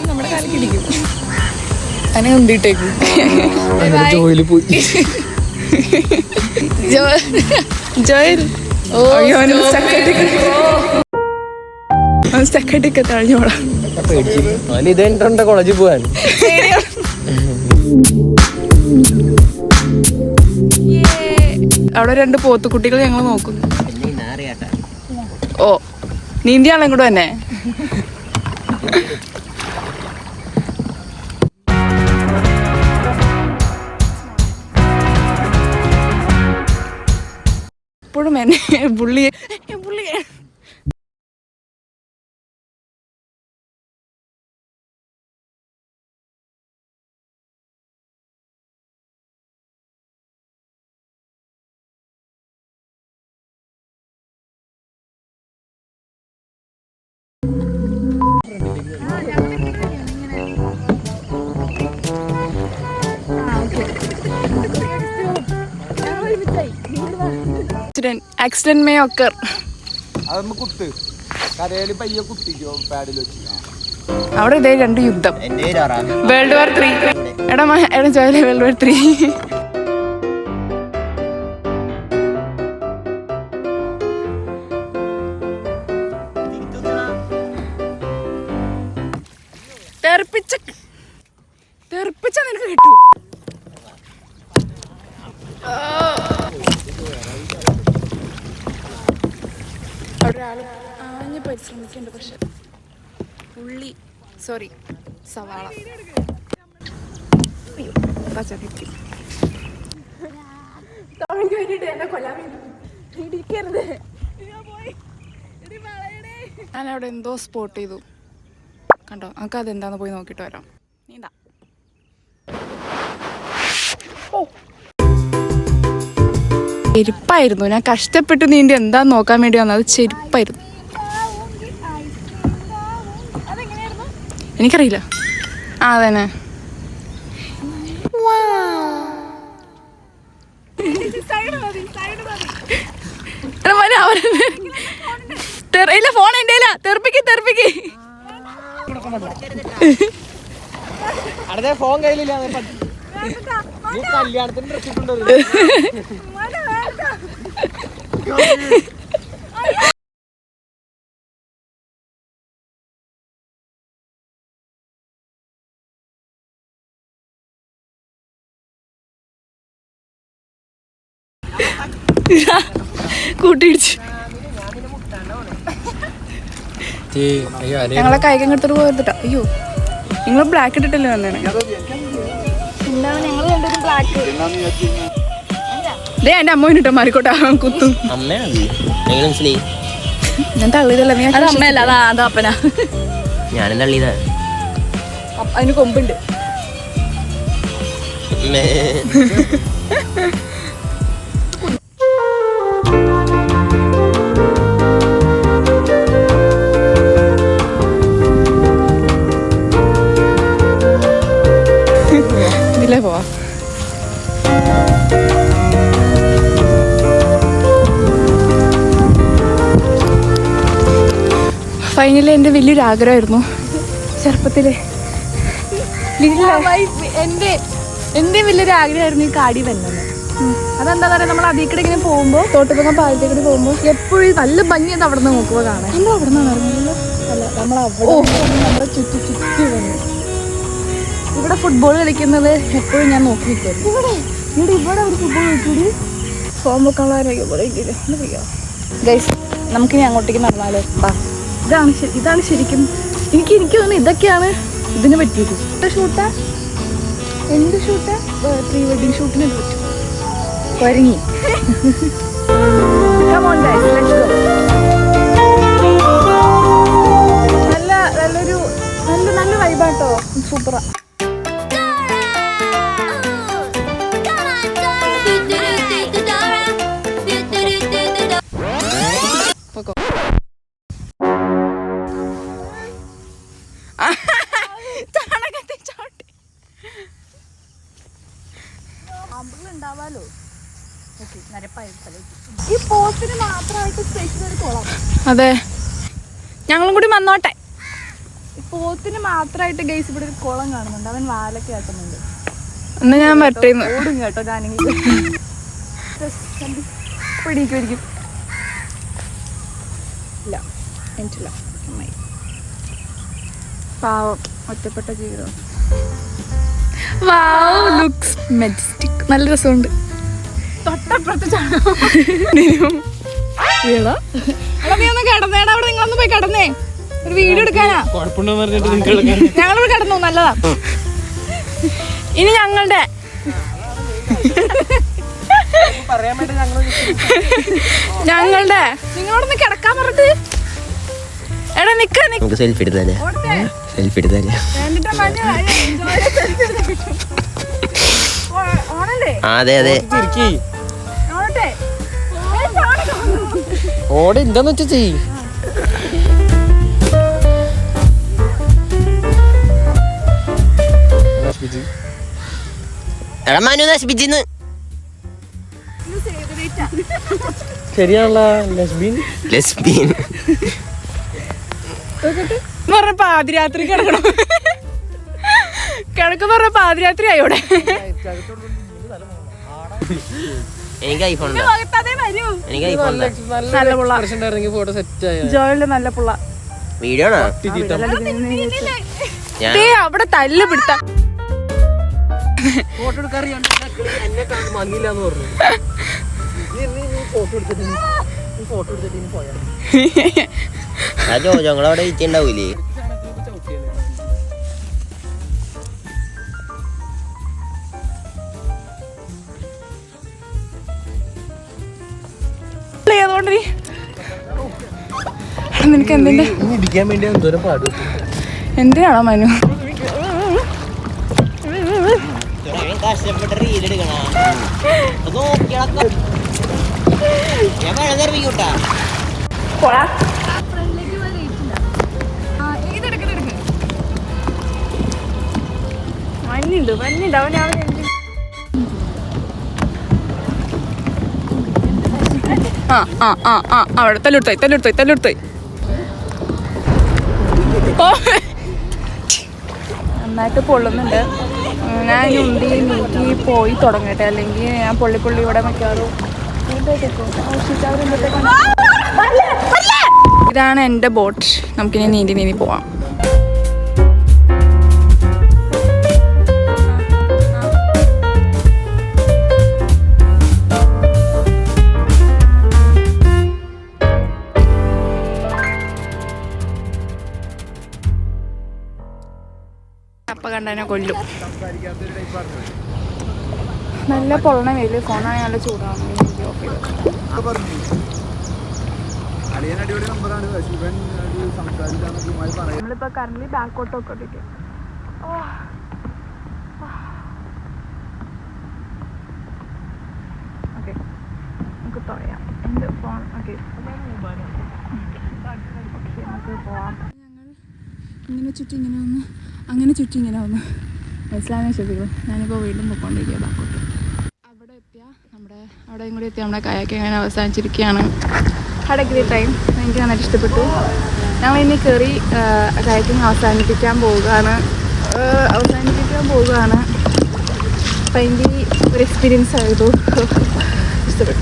നമ്മുടെ കാലിക്ക് ഇടിക്കും. അതിനെ ഉന്തിട്ടേക്കും. ജോയൽ സ്റ്റക്കായിട്ടൊക്കെ തഴഞ്ഞോളാം. ഇത് കോളേജിൽ പോവാൻ അവിടെ 2 പോത്തുകുട്ടികൾ ഞങ്ങൾ നോക്കുന്നു. ഓ നീന്തിയാളും കൂടെ തന്നെ. എപ്പോഴും എന്നെ പുള്ളിയെ ആക്സിഡന്റ് മേ ഒക്കർ. അവിടെ ഇതേ 2 യുദ്ധം. World war 3. എടാ ജോയിലെ വേൾഡ് വാർ 3. തെറിപ്പിച്ച നിനക്ക് കിട്ടൂ. ഒരാള് ആഞ്ഞ് പരിശ്രമിക്കുന്നുണ്ട്. പക്ഷെ സവാള ഞാനവിടെ എന്തോ സ്പോട്ട് ചെയ്തു കണ്ടോ. നമുക്ക് അതെന്താന്ന് പോയി നോക്കിയിട്ട് വരാം. നീന്താ. ചെരുപ്പായിരുന്നു. ഞാൻ കഷ്ടപ്പെട്ട് നീന്തി എന്താന്ന് നോക്കാൻ വേണ്ടി വന്നത്. ചെരുപ്പായിരുന്നു. എനിക്കറിയില്ല. അതന്നെ. ഇല്ല ഫോൺ എൻ്റെ തെറിപ്പിക്ക്. ഫോൺ കയ്യിലില്ല. കല്യാണത്തിന് ഡ്രസ് ഇട്ടുണ്ടോ? കൂട്ടിയിടിച്ചു. ഞങ്ങളെ കൈകം എടുത്തിട്ട് പോയിട്ടാ. അയ്യോ നിങ്ങൾ ബ്ലാക്ക് ഇട്ടിട്ടല്ലേ വന്നേനെ. എന്റെ അമ്മ ഇട്ടോ മാറിക്കോട്ടെ കുത്തും. ഞാൻ തള്ളിയതല്ല. അമ്മയല്ല അതാ അപ്പനാ. ഞാനും തള്ളിയതാ. അതിന് കൊമ്പുണ്ട്. ഇതിലേ പോവാ. ഫൈനലി എൻ്റെ വലിയൊരു ആഗ്രഹമായിരുന്നു ചെറുപ്പത്തില്. എൻ്റെ വലിയൊരു ആഗ്രഹമായിരുന്നു ഈ കാടി വന്നത്. അതെന്താ പറയുക, നമ്മൾ അതിൽ ഇങ്ങനെ പോകുമ്പോൾ തോട്ടുപുറം പാലത്തേക്കൂടി പോകുമ്പോൾ എപ്പോഴും നല്ല ഭംഗിയത് അവിടെ നിന്ന് നോക്കുക കാണാൻ. നമ്മൾ അവിടെ നിന്നാണ് ഇറങ്ങിയല്ലോ. അല്ല നമ്മളെ ചുറ്റി വന്നു. ഇവിടെ ഫുട്ബോൾ കളിക്കുന്നത് എപ്പോഴും ഞാൻ നോക്കി നിൽക്കുന്നു. ഇവിടെ ഒരു ഫുട്ബോൾ കളിക്കൂടി ഫോം വെക്കാനുള്ളവരൊക്കെ ഇവിടെ ഇല്ലല്ലോ. ഗൈസ് നമുക്കിനി അങ്ങോട്ടേക്ക് നടന്നാലോ. ഇതാണ് ശരിക്കും എനിക്ക് തോന്നുന്നു ഇതൊക്കെയാണ് ഇതിന് പറ്റിയത്. ഷൂട്ടാ എന്ത് ഷൂട്ടാ? പ്രീ വെഡിങ് ഷൂട്ടിന് പറ്റും. ഒരുങ്ങി നല്ല വൈബാട്ടോ. സൂപ്പറാ. പാമ്പുകൾ ഉണ്ടാവാലോ. ഈ പോത്തിന് മാത്രമായിട്ട് സ്പെഷ്യൽ ഒരു കുളം. അതെ, ഞങ്ങളും കൂടി വന്നോട്ടെ. ഈ പോത്തിന് മാത്രമായിട്ട് ഗൈസ് ഇവിടെ ഒരു കുളം കാണുന്നുണ്ട്. അവൻ വാലൊക്കെ ആക്കുന്നുണ്ട്. എന്നാ ഞാൻ പറ്റുന്നു ഓടും കേട്ടോ. ഞാനെങ്കിൽ പിടിക്കും. ഇല്ല എനിക്കില്ല. പാവം ഒറ്റപ്പെട്ട ജീവിതം. വാവ്, ലുക്സ് മെജസ്റ്റിക്. നല്ല രസമുണ്ട്. തൊട്ടപ്പുറത്ത് നീ ഒന്ന് കിടന്നേടാ. അവിടെ നിങ്ങളൊന്ന് പോയി കിടന്നേ. ഒരു വീഡിയോ എടുക്കാനാ. ഞങ്ങളിവിടെ കിടന്നു. നല്ലതാ. ഇനി ഞങ്ങളുടെ നിങ്ങളോടൊന്ന് കിടക്കാൻ പറഞ്ഞിട്ട്. എടാ നിക്ക സെൽഫി എടുത്താലേ അതെ അതെ ഓടെ എന്താന്ന് വെച്ചാ ചെയ്യ്. മനു നശിപ്പിച്ചിന്ന് ശരിയാണല്ലോ. ലെസ്ബിയൻ പറഞ്ഞ പാതിരാത്രി കിടക്കണം. കിടക്കെന്ന് പറഞ്ഞ പാതിരാത്രി ആയോടെ. എനിക്ക് ഐഫോൺ ജോയിലെ നല്ല പുള്ള വീഡിയോ അവിടെ തല്ല് പിടുത്ത. ഫോട്ടോ എടുക്കാൻ മങ്ങിയില്ലാന്ന് പറഞ്ഞു. ഫോട്ടോ എടുത്തിട്ട് പോയാ ഞങ്ങളവിടെ ഇച്ചുണ്ടാവൂലേ. നിനക്ക് എന്തിന്റെ ഇടിക്കാൻ വേണ്ടി എന്തോരം പാടും. എന്തിനാണോ മനു? കഷ്ടപ്പെട്ട് റീലെടുക്കണ ഞാൻ വെള്ളം തെറിപ്പിക്കൂട്ടാ. മഞ്ഞുണ്ട് അവൻ അവിടെ തല്ലുടുത്തോയി. നന്നായിട്ട് പൊള്ളുന്നുണ്ട്. ഞാൻ ഉണ്ടി നീക്കി പോയി തുടങ്ങട്ടെ, അല്ലെങ്കിൽ ഞാൻ പൊള്ളി ഇവിടെ മിക്കാറും. ഇതാണ് എൻ്റെ ബോട്ട്. നമുക്കിനി നീന്തി പോവാം. അപ്പ കണ്ടതിനെ കൊല്ലും. നല്ല പൊള്ളണ വെയിൽ. ഫോണാണെങ്കിൽ നല്ല ചൂടാണ്. നമ്മളിപ്പോ കറന്റ് ബാക്കോട്ടൊക്കെ ഇരിക്കും. ഓക്കെ, നമുക്ക് തുഴയാം. എൻ്റെ ഫോൺ ഓക്കെ നമുക്ക് പോവാം. ഞങ്ങൾ ഇങ്ങനെ ചുറ്റി ഇങ്ങനെ വന്ന് മനസ്സിലാകാൻ ശ്രദ്ധിക്കും. ഞാനിപ്പോൾ വീണ്ടും പോയിക്കൊണ്ടിരിക്കുക ബാക്കോട്ട്. അവിടെയും കൂടി എത്തി നമ്മുടെ കയാക്കിങ് അങ്ങനെ അവസാനിച്ചിരിക്കുകയാണ്. Had a great time. എനിക്ക് നന്നായിട്ട് ഇഷ്ടപ്പെട്ടു. ഞങ്ങൾ ഇനി കയറി കയാക്കിങ് അവസാനിപ്പിക്കാൻ പോവുകയാണ്. അപ്പം എനിക്ക് ഒരു എക്സ്പീരിയൻസ് ആയിരുന്നു. ഇഷ്ടപ്പെട്ടു.